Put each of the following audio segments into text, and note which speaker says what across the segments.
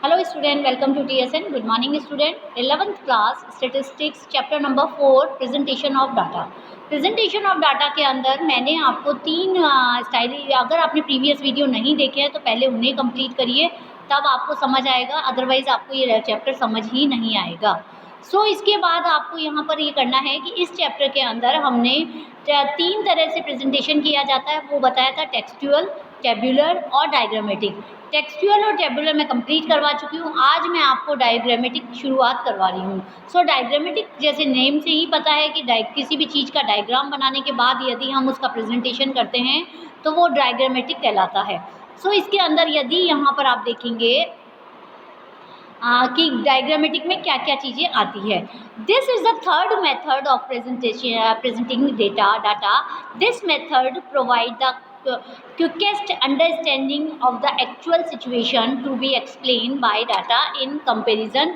Speaker 1: Hello student, welcome to TSN. Good morning student. 11th class Statistics chapter number 4 Presentation of Data. Presentation of Data के अंदर मैंने आपको तीन style, अगर आपने प्रीवियस वीडियो नहीं देखे हैं तो पहले उन्हें कंप्लीट करिए, तब आपको समझ आएगा, अदरवाइज़ आपको ये चैप्टर समझ ही नहीं आएगा। इसके बाद आपको यहाँ पर ये करना है कि इस चैप्टर के अंदर हमने तीन तरह से प्रेजेंटेशन किया जाता है, वो बताया था टेक्सचुअल, टेबुलर और डायग्रामेटिक। टेक्सचुअल और टेबुलर मैं कंप्लीट करवा चुकी हूँ, आज मैं आपको डायग्रामेटिक शुरुआत करवा रही हूँ। डायग्रामेटिक जैसे नेम से ही पता है कि किसी भी चीज़ का डायग्राम बनाने के बाद यदि हम उसका प्रेजेंटेशन करते हैं तो वो डायग्रामेटिक कहलाता है। इसके अंदर यदि यहाँ पर आप देखेंगे कि डायग्रामेटिक में क्या क्या चीज़ें आती है। This is the third method of presenting data. This method provide the quickest understanding of the actual situation to be explained by data in comparison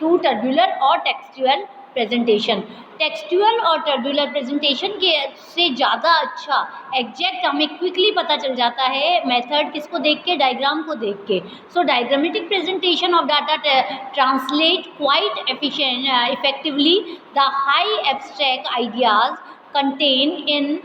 Speaker 1: to tabular और textual presentation। टेक्सचुअल और टर्बुलर presentation के से ज़्यादा अच्छा exact हमें quickly पता चल जाता है मेथड किसको देख के, डायग्राम को देख के। Diagrammatic presentation of data translate quite effectively the high abstract ideas contain in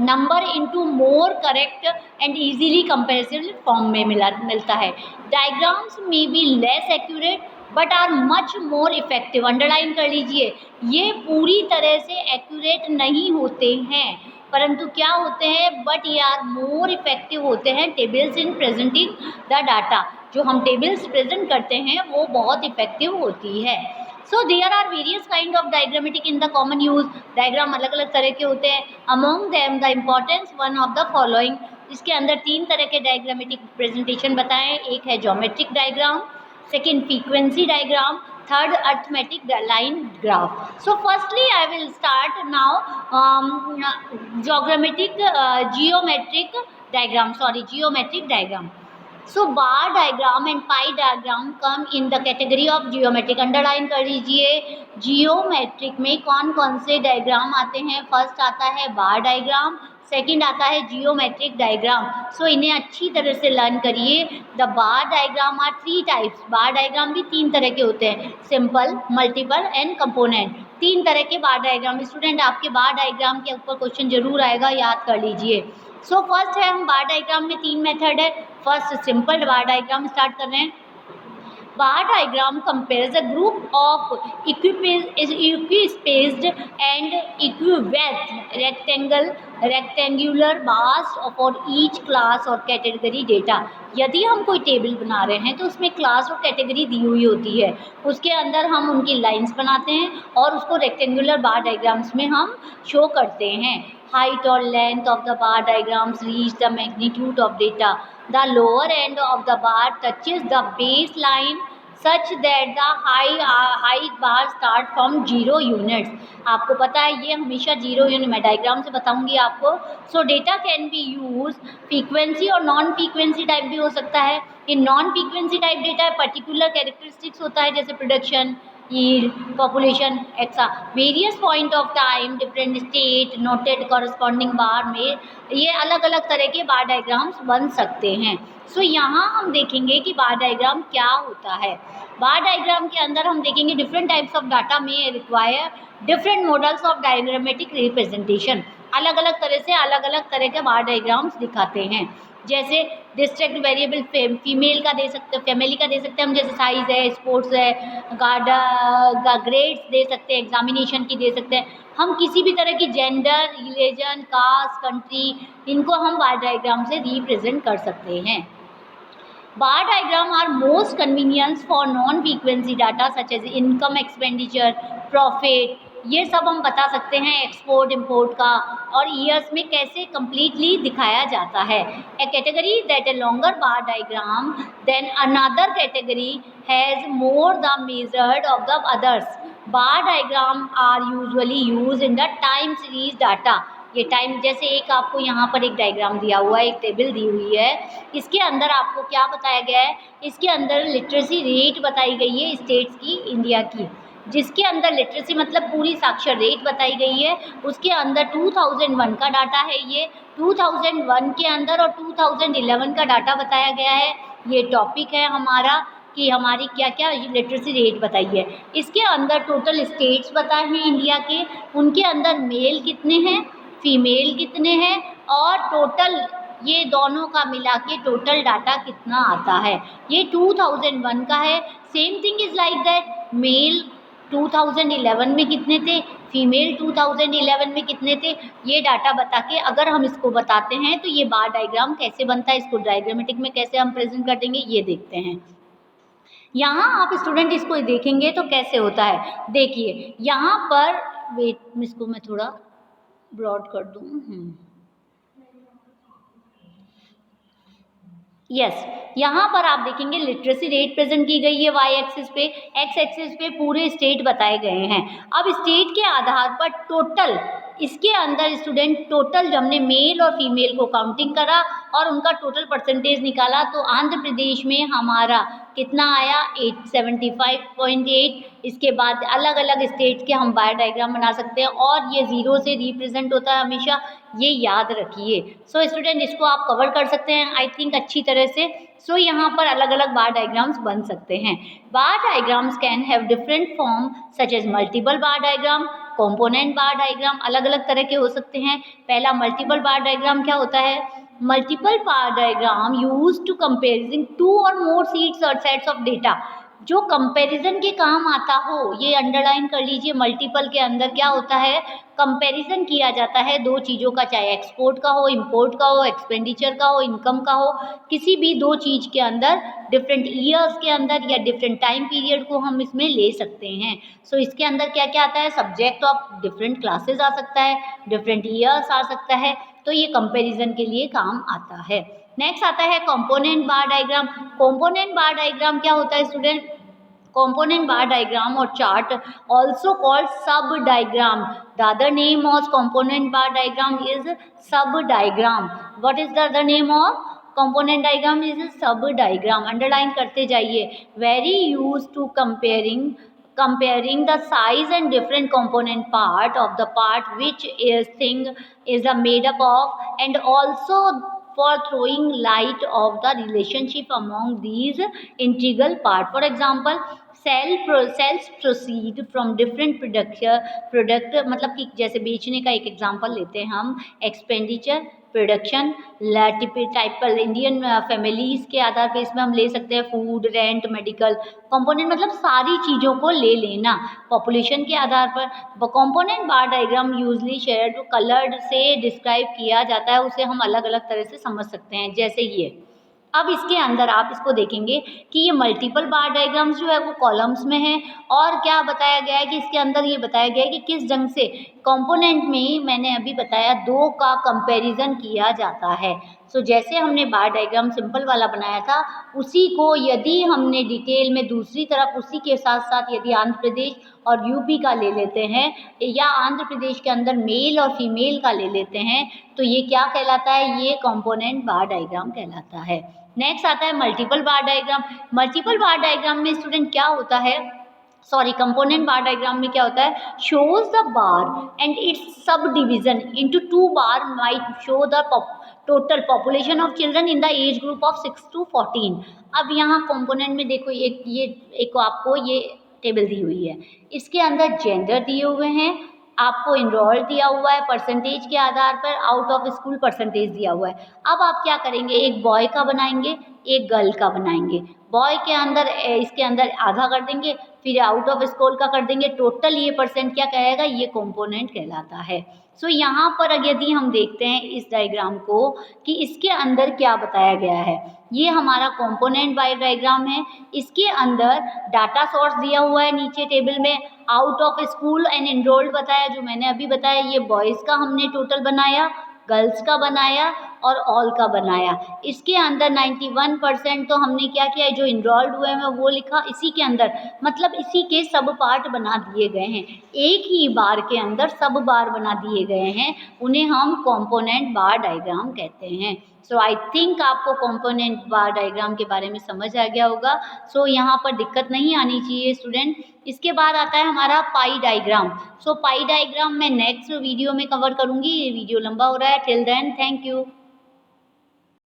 Speaker 1: number into more correct and easily comparable form में मिलता है। डायग्राम्स में be less accurate but are much more effective. Underline कर लीजिए, ये पूरी तरह से एक्यूरेट नहीं होते हैं, परंतु क्या होते हैं, बट ये आर मोर इफेक्टिव होते हैं tables in presenting the data. जो हम टेबल्स प्रेजेंट करते हैं वो बहुत इफेक्टिव होती है। There are various kind of diagrammatic in the common use. Diagram अलग अलग तरह के होते हैं। Among them the importance one of the following. इसके अंदर तीन तरह के डायग्रामेटिक प्रेजेंटेशन बताएं। एक है geometric diagram, second frequency diagram, third arithmetic line graph. Firstly I will start now geometric diagram. Bar diagram and pi diagram come in the category of geometric. Underline कर लीजिए, जियोमेट्रिक में कौन कौन से diagram आते हैं। फर्स्ट आता है बार डायग्राम, सेकंड आता है जियोमेट्रिक डायग्राम। इन्हें अच्छी तरह से लर्न करिए। The bar diagram are three types. Bar diagram भी तीन तरह के होते हैं, सिंपल, मल्टीपल एंड कंपोनेंट। तीन तरह के बार डायग्राम। स्टूडेंट आपके बार डायग्राम के ऊपर क्वेश्चन जरूर आएगा, याद कर लीजिए। फर्स्ट है, हम बार डायग्राम में तीन मेथड है। First simple bar diagram start कर रहे हैं। Bar diagram compares a group of equispaced and equivalent rectangular bars for each class और कैटेगरी डेटा। यदि हम कोई टेबल बना रहे हैं तो उसमें क्लास और कैटेगरी दी हुई होती है, उसके अंदर हम उनकी लाइंस बनाते हैं और उसको रेक्टेंगुलर बार डायग्राम्स में हम शो करते हैं। हाइट और length of the bar diagrams reach the magnitude of data. The lower end of the bar touches the baseline such that the height bar start from 0 units। आपको पता है ये हमेशा 0 यूनिट, मैं डायग्राम से बताऊंगी आपको। Data can be used frequency और नॉन फ्रीक्वेंसी टाइप भी हो सकता है। ये नॉन फ्रीक्वेंसी टाइप डेटा है, पर्टिकुलर कैरेक्टरिस्टिक्स होता है, जैसे production, yield, population, etc. Various point of time, different state, noted corresponding bar में ये अलग अलग तरह के बार डायग्राम्स बन सकते हैं। यहाँ हम देखेंगे कि बार डायग्राम क्या होता है। बार डायग्राम के अंदर हम देखेंगे डिफरेंट टाइप्स ऑफ डाटा में require different models of diagrammatic representation. अलग अलग तरह से अलग अलग तरह के बार डायग्राम्स दिखाते हैं। जैसे डिस्ट्रैक्ट वेरिएबल फीमेल का दे सकते हैं, फैमिली का दे सकते हैं हम, जैसे साइज है, स्पोर्ट्स है, ग्रेड्स दे सकते हैं, एग्जामिनेशन की दे सकते हैं हम, किसी भी तरह की जेंडर, रिलीजन, कास्ट, कंट्री, इनको हम बार डायग्राम से रिप्रेजेंट कर सकते हैं। Bar diagram are most convenience for non frequency data such as income, expenditure, profit, ये सब हम बता सकते हैं, एक्सपोर्ट इम्पोर्ट का, और ईयर्स में कैसे कम्प्लीटली दिखाया जाता है। A category that a longer bar diagram than another category has more the measured of the others. Bar diagram are usually use in the time series data. ये time, जैसे एक आपको यहाँ पर एक डायग्राम दिया हुआ है, एक टेबल दी हुई है, इसके अंदर आपको क्या बताया गया है, इसके अंदर लिटरेसी रेट बताई गई है स्टेट्स की, इंडिया की, जिसके अंदर लिटरेसी मतलब पूरी साक्षर रेट बताई गई है। उसके अंदर 2001 का डाटा है, ये 2001 के अंदर, और 2011 का डाटा बताया गया है। ये टॉपिक है हमारा कि हमारी क्या क्या लिटरेसी रेट बताई है। इसके अंदर टोटल स्टेट्स बताए हैं इंडिया के, उनके अंदर मेल कितने हैं, फीमेल कितने हैं, और टोटल ये दोनों का मिला के टोटल डाटा कितना आता है। ये 2001 का है। Same thing is like that, male 2011 में कितने थे, फीमेल 2011 में कितने थे, ये डाटा बता के अगर हम इसको बताते हैं तो ये बार डायग्राम कैसे बनता है, इसको डायग्रामेटिक में कैसे हम प्रेजेंट कर देंगे, ये देखते हैं। यहाँ आप स्टूडेंट इसको देखेंगे तो कैसे होता है, देखिए यहाँ पर, वेट इसको मैं थोड़ा ब्रॉड कर दूँ। यस, यहाँ पर आप देखेंगे लिटरेसी रेट प्रेजेंट की गई है वाई एक्सिस पे, एक्स एक्सिस पे पूरे स्टेट बताए गए हैं। अब स्टेट के आधार पर टोटल, इसके अंदर स्टूडेंट टोटल जब हमने मेल और फीमेल को काउंटिंग करा और उनका टोटल परसेंटेज निकाला तो आंध्र प्रदेश में हमारा कितना आया, 875.8। इसके बाद अलग अलग स्टेट के हम बार डायग्राम बना सकते हैं और ये ज़ीरो से रिप्रेजेंट होता है हमेशा, ये याद रखिए। सो स्टूडेंट इसको आप कवर कर सकते हैं आई थिंक अच्छी तरह से। सो यहाँ पर अलग अलग बार डायग्राम्स बन सकते हैं। Bar diagrams can have different form such as multiple bar diagram, component bar diagram, अलग अलग तरह के हो सकते हैं। पहला मल्टीपल बार डायग्राम क्या होता है, multiple bar diagram use to comparing two और मोर सीट्स और सेट्स ऑफ डेटा, जो कंपैरिजन के काम आता हो, ये अंडरलाइन कर लीजिए। मल्टीपल के अंदर क्या होता है, कंपैरिजन किया जाता है दो चीज़ों का, चाहे एक्सपोर्ट का हो, इंपोर्ट का हो, एक्सपेंडिचर का हो, इनकम का हो, किसी भी दो चीज़ के अंदर डिफरेंट ईयर्स के अंदर या डिफरेंट टाइम पीरियड को हम इसमें ले सकते हैं। सो इसके अंदर क्या क्या आता है, सब्जेक्ट ऑफ डिफरेंट क्लासेस आ सकता है, डिफरेंट ईयर्स आ सकता है, तो ये कंपेरिजन के लिए काम आता है। नेक्स्ट आता है component bar diagram. Component bar diagram क्या होता है student, component bar diagram or chart also called sub diagram. The other name of component bar diagram is sub diagram. What is the other name of component diagram? Is a sub diagram. Underline करते जाइए। Very used to comparing the size and different component part of the part which is thing is made up of, and also for throwing light of the relationship among these integral part. For example, sales proceed from different product, मतलब कि जैसे बेचने का एक example लेते हैं हम, expenditure, production, टाइपल Indian families के आधार पे इसमें हम ले सकते हैं फूड, रेंट, मेडिकल। कंपोनेंट मतलब सारी चीज़ों को ले लेना पॉपुलेशन के आधार पर। Component bar diagram usually shared coloured से डिस्क्राइब किया जाता है, उसे हम अलग अलग तरह से समझ सकते हैं, जैसे ये। अब इसके अंदर आप इसको देखेंगे कि ये मल्टीपल बार डायग्राम्स जो है वो कॉलम्स में है, और क्या बताया गया है कि इसके अंदर ये बताया गया है कि किस ढंग से कंपोनेंट में, मैंने अभी बताया, दो का कंपैरिजन किया जाता है। सो जैसे हमने बार डायग्राम सिंपल वाला बनाया था, उसी को यदि हमने डिटेल में दूसरी तरफ उसी के साथ साथ यदि आंध्र प्रदेश और यूपी का ले लेते हैं, या आंध्र प्रदेश के अंदर मेल और फीमेल का ले लेते हैं, तो ये क्या कहलाता है, ये कंपोनेंट बार डायग्राम कहलाता है। नेक्स्ट आता है multiple bar diagram. Multiple bar diagram में स्टूडेंट क्या होता है, कंपोनेंट बार डायग्राम में क्या होता है, shows the bar and it's sub division into two bar might show the total population of children in the age group of 6 to 14। अब यहाँ कंपोनेंट में देखो एक आपको ये टेबल दी हुई है, इसके अंदर जेंडर दिए हुए हैं, आपको इनरोल दिया हुआ है, परसेंटेज के आधार पर आउट ऑफ स्कूल परसेंटेज दिया हुआ है। अब आप क्या करेंगे, एक बॉय का बनाएंगे, एक गर्ल का बनाएंगे। बॉय के अंदर इसके अंदर आधा कर देंगे, फिर आउट ऑफ स्कूल का कर देंगे, टोटल ये परसेंट क्या कहेगा, ये कंपोनेंट कहलाता है। सो यहाँ पर यदि हम देखते हैं इस डायग्राम को कि इसके अंदर क्या बताया गया है, ये हमारा कंपोनेंट बाय डायग्राम है। इसके अंदर डाटा सोर्स दिया हुआ है नीचे टेबल में, out of school and enrolled बताया, जो मैंने अभी बताया, ये बॉयज़ का हमने टोटल बनाया, गर्ल्स का बनाया और ऑल का बनाया। इसके अंदर 91% तो हमने क्या किया है, जो इनरोल्ड हुए हैं वो लिखा इसी के अंदर, मतलब इसी के सब पार्ट बना दिए गए हैं, एक ही बार के अंदर सब बार बना दिए गए हैं, उन्हें हम कंपोनेंट बार डायग्राम कहते हैं। सो आई थिंक आपको कंपोनेंट बार डायग्राम के बारे में समझ आ गया होगा। सो यहाँ पर दिक्कत नहीं आनी चाहिए स्टूडेंट। इसके बाद आता है हमारा pie diagram. So pie diagram मैं नेक्स्ट वीडियो में कवर करूँगी, ये वीडियो लंबा हो रहा है। Till then thank you.